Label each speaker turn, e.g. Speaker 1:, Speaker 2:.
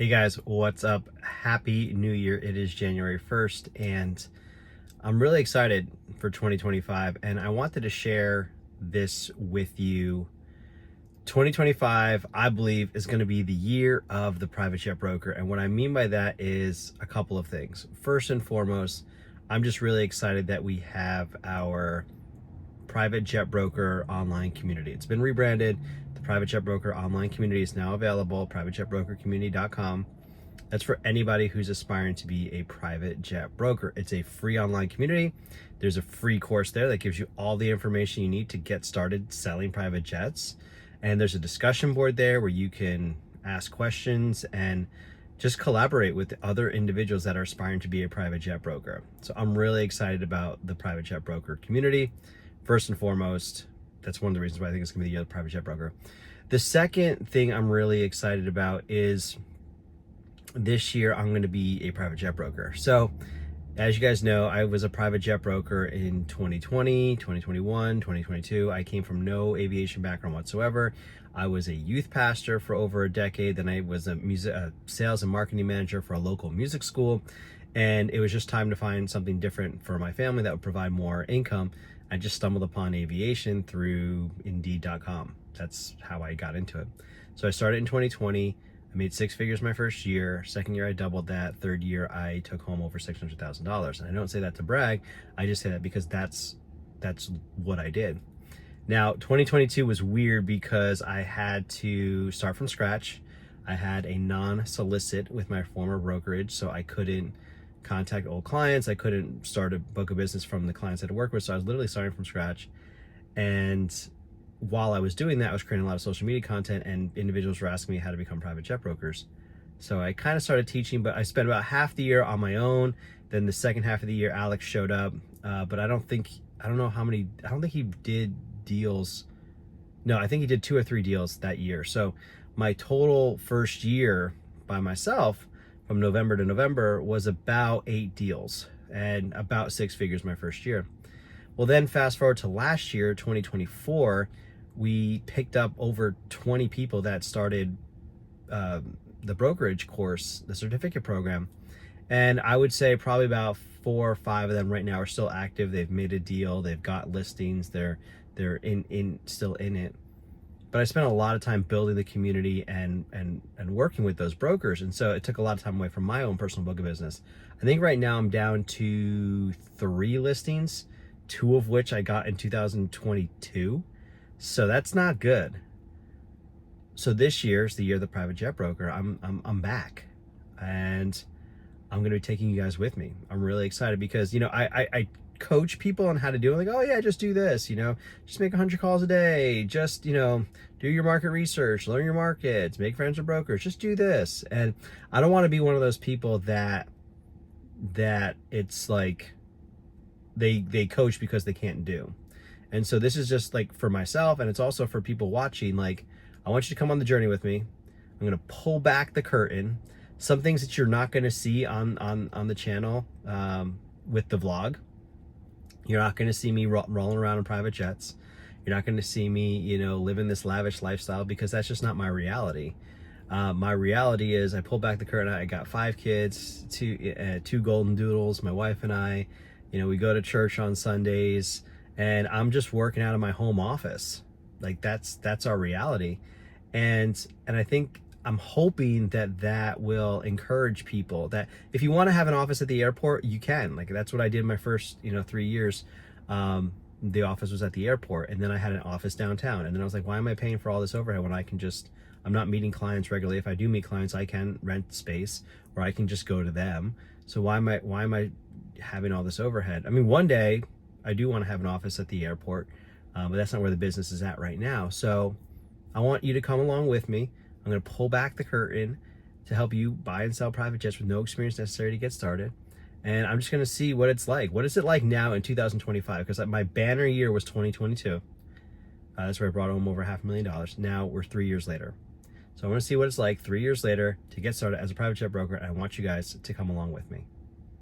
Speaker 1: Hey guys, what's up? Happy New Year. It is January 1st and I'm really excited for 2025 and I wanted to share this with you. 2025, I believe, is going to be the year of the private jet broker. And what I mean by that is a couple of things. First and foremost, I'm just really excited that we have our private jet broker online community. It's been rebranded. The private jet broker online community is now available, privatejetbrokercommunity.com. That's for anybody who's aspiring to be a private jet broker. It's a free online community. There's a free course there that gives you all the information you need to get started selling private jets. And there's a discussion board there where you can ask questions and just collaborate with other individuals that are aspiring to be a private jet broker. So I'm really excited about the private jet broker community. First and foremost, that's one of the reasons why I think it's gonna be the year of the private jet broker. The second thing I'm really excited about is this year I'm going to be a private jet broker. So as you guys know, I was a private jet broker in 2020, 2021, 2022. I came from no aviation background whatsoever. I was a youth pastor for over a decade. Then I was a sales and marketing manager for a local music school. And it was just time to find something different for my family that would provide more income. I just stumbled upon aviation through Indeed.com. That's how I got into it. So I started in 2020. I made six figures my first year. Second year, I doubled that. Third year, I took home over $600,000. And I don't say that to brag. I just say that because that's what I did. Now, 2022 was weird because I had to start from scratch. I had a non-solicit with my former brokerage, so I couldn't contact old clients. I couldn't start a book of business from the clients I'd worked with. So I was literally starting from scratch. And while I was doing that, I was creating a lot of social media content and individuals were asking me how to become private jet brokers. So I kind of started teaching, but I spent about half the year on my own. Then the second half of the year, Alex showed up. But I don't think he did deals. No, I think he did 2 or 3 deals that year. So my total first year by myself from November to November was about 8 deals and about 6 figures my first year. Well, then fast forward to last year, 2024, we picked up over 20 people that started the brokerage course, the certificate program. And I would say probably about 4 or 5 of them right now are still active. They've made a deal, they've got listings, they're still in it. But I spent a lot of time building the community and working with those brokers. And so it took a lot of time away from my own personal book of business. I think right now I'm down to 3 listings, 2 of which I got in 2022. So that's not good. So this year is the year of the private jet broker. I'm back and I'm going to be taking you guys with me. I'm really excited because, I coach people on how to do it. Like, oh yeah, just do this, just make 100 calls a day. Just, do your market research, learn your markets, make friends with brokers, just do this. And I don't want to be one of those people that it's like they coach because they can't do. And so this is just like for myself, and it's also for people watching. Like, I want you to come on the journey with me. I'm going to pull back the curtain. Some things that you're not going to see on the channel with the vlog. You're not going to see me rolling around in private jets. You're not going to see me, living this lavish lifestyle because that's just not my reality. My reality is I pulled back the curtain. I got 5 kids, 2 golden doodles, my wife and I. We go to church on Sundays, and I'm just working out of my home office. Like that's our reality. And I think I'm hoping that will encourage people that if you want to have an office at the airport, you can. Like that's what I did my first, 3 years. The office was at the airport, and then I had an office downtown. And then I was like, why am I paying for all this overhead when I'm not meeting clients regularly? If I do meet clients, I can rent space or I can just go to them. So why am I having all this overhead? I mean, one day I do want to have an office at the airport, but that's not where the business is at right now. So I want you to come along with me. I'm going to pull back the curtain to help you buy and sell private jets with no experience necessary to get started. And I'm just going to see what it's like. What is it like now in 2025? Because my banner year was 2022. That's where I brought home over $500,000. Now we're 3 years later. So I want to see what it's like 3 years later to get started as a private jet broker. And I want you guys to come along with me.